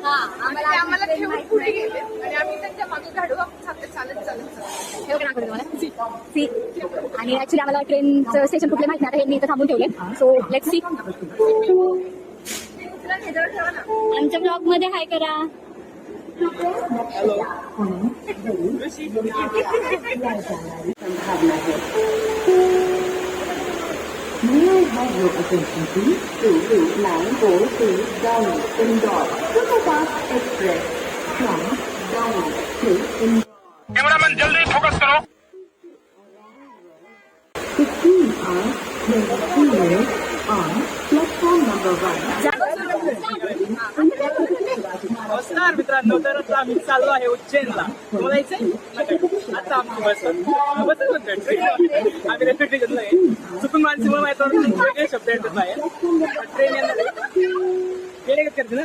आम्हाला ठेवून पुढे गेले आणि आम्ही त्यांच्या मागे गाडू चालत सी. आणि ऍक्च्युली आम्हाला ट्रेनचं स्टेशन कुठले माहिती नाही, आता हे मी इथं थांबून ठेवले. So let's see. आमच्या ब्लॉग मध्ये हाय करा. May I have your attention please to route 943 Delhi Indore Superfast Express from Delhi to Indore. Cameraman जल्दी फोकस करो. 15 hours 23 minutes on platform number 1. नमस्कार मित्रांनो, तर आता आम्ही चाललो आहे उज्जैनला. तुम्हाला यायचंय? आता आम्ही आम्ही रेल्वे स्टेशनला आहे. चुकून माणसामुळे माहिती वेगळे शब्द येतात बाहेर. ट्रेन येणार गेले का करते ना,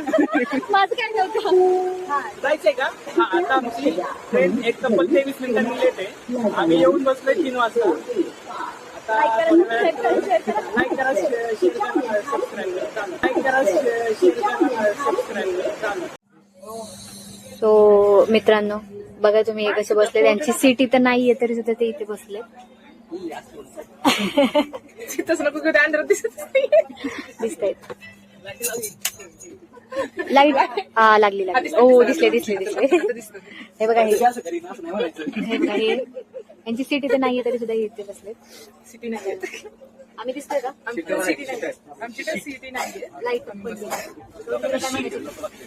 जायचंय का? हा, आता आमची ट्रेन एक तब्बल 23 मिनिटांनी लेट आहे. आम्ही येऊन बसलोय 3 वाजता. लाईक करा, शेअर करा, सबस्क्राईब करा. लाईक करा, शेअर करा, सबस्क्राईब करा. सो मित्रांनो, बघा तुम्ही हे कसे बसले. त्यांची सीट इथं नाहीये तरी सुद्धा ते इथे बसले. दिसतायत लाईट. हा, लागली लागली. ओ, दिसले दिसले दिसले. हे बघा, हे बघा, हे यांची सीट इथे नाहीये तरी सुद्धा इथे बसले. सिटी नाही आम्ही दिसतोय का? आमची सिटी नाही. लाईट पण पडली.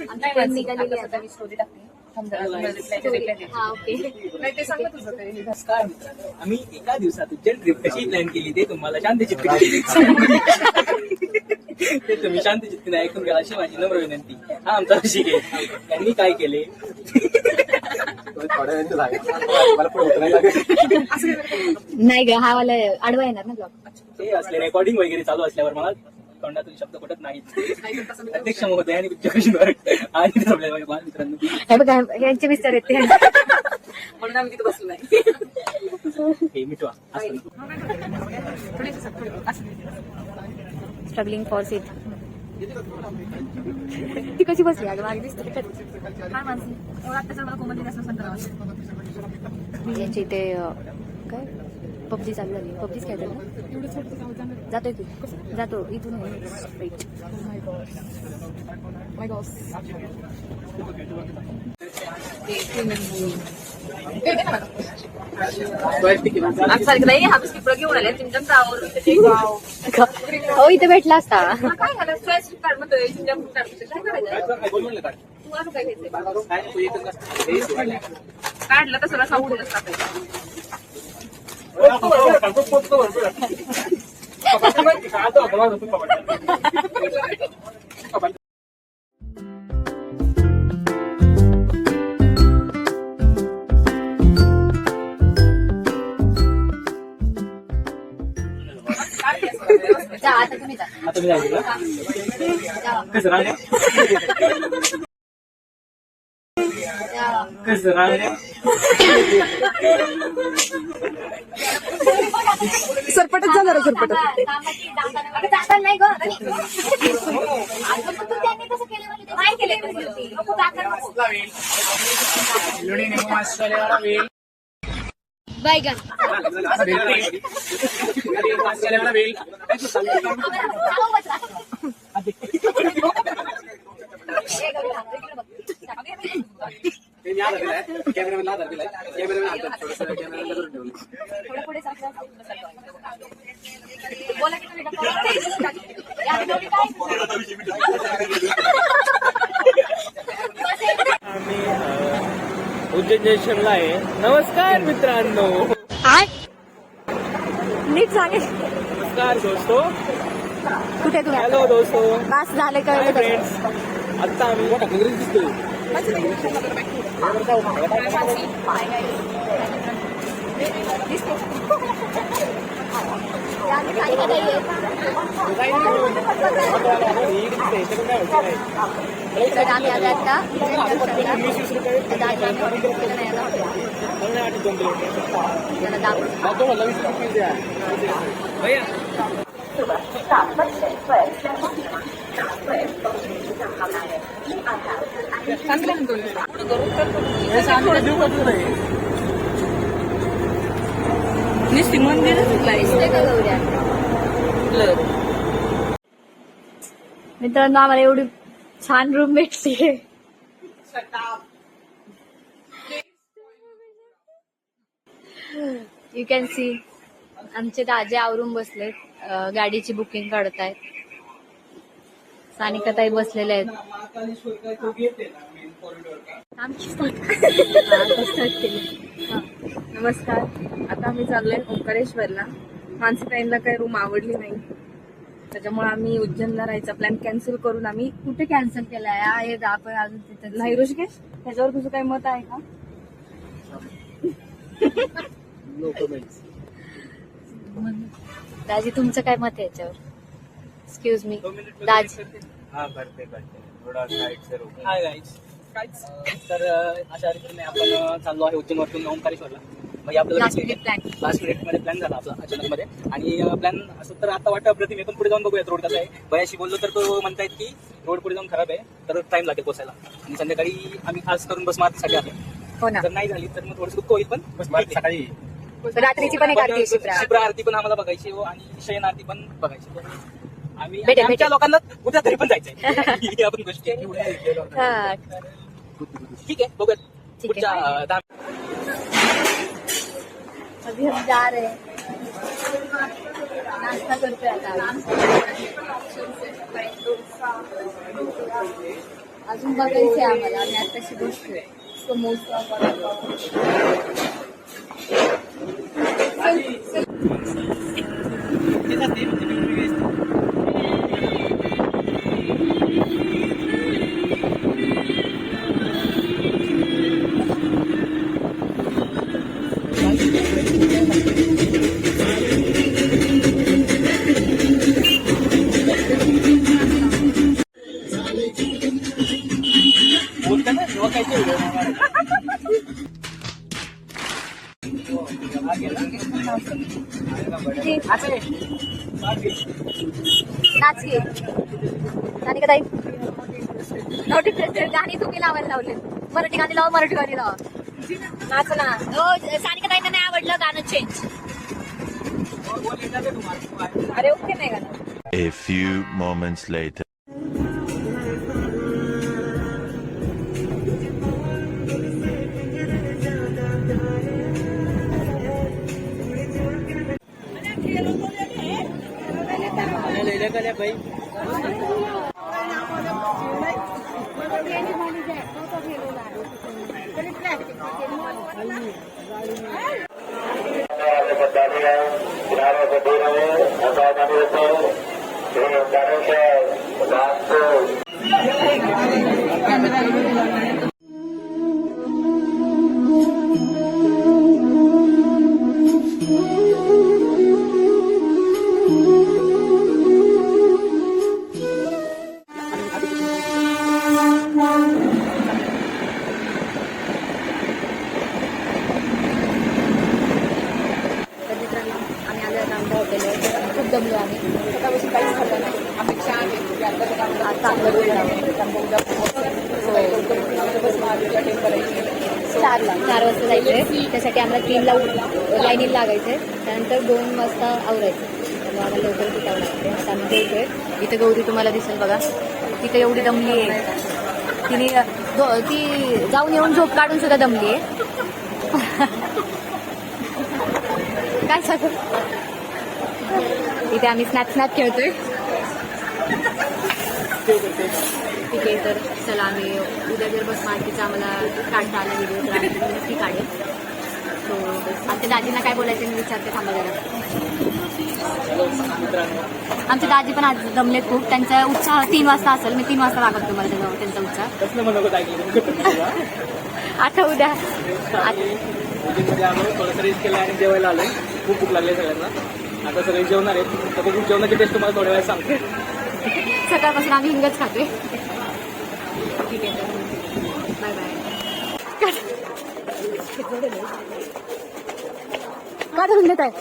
आमची ट्रेन निघालेली आहे. आता मी स्टोरी टाकते. हा, ओके. नाही ते सांगत तुझं ते. नमस्कार मित्रांनो, आम्ही एका दिवसात उज्जैन ट्रिप कशी प्लॅन केली ते तुम्हाला शांतचित्त ते तुम्ही शांतचित्तीने ऐकून घ्या अशी माझी नम्र विनंती. हा आमचा ऋषिकेश. त्यांनी काय केले, नाही ग, हा वाला आडवा येणार ना ब्लॉग. ते असले रेकॉर्डिंग वगैरे चालू असल्यावर मला तोंडातून शब्द पडत नाहीत. अध्यक्ष महोदय आणि उच्चकृष्ण आणि मित्रांनो, हे बघा, यांचे विस्तार आहेत ते. म्हणून आम्ही तिथे बसलो नाही. हे मिटवा. Struggling for seat. ती कशी बसली अगं, मागे दिसते काय माणसं. एवढा आता मला कोमल यांची इथे काय पबजी चालू झाली. पबजीच खेळतात ना. जातोय की जातो इथून राईट. नाही हा बिस्किट घेऊन आले हो, इथे भेटला असता. काय झालं, फ्रेश कार्ड मध्ये काय करायचं. काढलं तर सगळं सांगून आता तुम्ही जा. आता मी जायचं कसं राहणे, कसं राहणे. सरपटच जाणार सरपट. नाही ग, त्यांनी कसं केलं नाही केलं. बैगन उज्जैन जंक्शनला आहे. नमस्कार मित्रांनो. नीट सांगे. नमस्कार दोस्तो. कुठे तुम्ही? हॅलो दोस्तो. बस झाले का फ्रेंड्स, आता आम्ही Stop at Express. संभावना आहे. चांगलं आहे दोन्ही. नुसती मंदिरच दिसते का गौऱ्या? मित्रांनो आम्हाला एवढी छान रूम भेटली. यू कॅन सी आमचे दाजे आवरून बसलेत, गाडीची बुकिंग काढतायत. सानिकाताई बसलेल्या आहेत. नमस्कार. आता आम्ही चाललोय ओंकारेश्वरला. मानसीताईंना काही रूम आवडली नाही, त्याच्यामुळे आम्ही उज्जैनला राहायचा प्लॅन कॅन्सल करून आम्ही कुठे कॅन्सल केलाय? आहे आपण अजून तिथे नाही. ऋषिकेश, त्याच्यावर तुझं काही मत आहे का? दाजी तुमचं काय मत आहे याच्यावर? एक्सक्यूज मी दाजी. Hi guys. तर अशा रीतीने आपण चाललो आहे उज्जैनवरतून ओंकारेश्वरला. म्हणजे आपल्याला last minute plan. Last minute मध्ये प्लॅन झाला आपला अचानक मध्ये. आणि प्लॅन असं तर आता वाटतं अप्रतिम आहे, पण पुढे जाऊन बघूयात रोड कसा आहे. भयाशी बोललो तर तो म्हणतायत की रोड पुढे जाऊन खराब आहे, तर टाइम लागेल पोचायला. आणि संध्याकाळी आम्ही खास करून बस मारतीसाठी आलो. हो ना. जर नाही झाली तर मग थोडंसं दुःख होईल, पण बस मारती सकाळी रात्रीची पण एक आरती आहे शिप्रा. शिप्रा आरती पण आम्हाला बघायची हो, आणि शयन आरती पण बघायची. आम्ही भेटेल, आमच्या भेटेल. लोकांना उद्या तरी पण जायचंय. ही आपण गोष्टी हा. ठीक आहे, बघूयात ठीक आहे. पुढच्या 10 अभी हम जा रहे हैं. नाश्ता करतोय आता. अजून बघायचंय आम्हाला. आम्ही आताशी बसतोय. समोसा, वडापाव. बोलता ना तेव्हा काय ते नाच घे. सानिकाताई नोटिफिकेशन गाणी तुम्ही लावायला लावले. मराठी गाणी लावा, मराठी गाणी लावा. नाच ना. हो, सानिकाताईंना नाही आवडलं गाणं चेंज. अरे ओके नाही गाणं. A few moments later. भाई खूप दमलो आम्ही. सकाळपासून काहीच खाल्लं नाही. अपेक्षा आहे की आता चांगलं वेळ लावलं. 4 वाजता जायचंय. त्यासाठी आम्हाला 3ला लाईनीला लागायचंय. त्यानंतर 2 वाजता आवरायचं. त्यामुळे आम्हाला लवकर पिटावं लागते. आता आम्ही जेवतोय. इथे गौरी तुम्हाला दिसेल बघा. तिथे एवढी दमली आहे. ती जाऊन येऊन झोप काढून सुद्धा दमली आहे. काय सांगू. इथे आम्ही स्नॅप खेळतोय. ठीक आहे, तर चला आम्ही उद्या जर बस मार्केटचा आम्हाला काढता आला व्हिडिओ तर आम्ही नक्की काढेल. सो आमच्या दाजींना काय बोलायचं मी विचारते. थांबा जरा. आमचे दाजी पण आज दमलेत खूप. त्यांचा उत्साह 3 वाजता असेल. मी 3 वाजता लागत तुम्हाला त्यांचा उत्साह. आता उद्या आलो थोडंसं रेस्ट केलं आणि जेवायला आलोय. खूप भूक लागली सगळ्यांना. आता सगळे जेवणार आहेत. तर बघून जेवणाची टेस्ट तुम्हाला थोड्या वेळात सांगते. सकाळपासून आम्ही हिंगच खातोय. ठीक आहे, बाय बाय. का धरून देत आहे.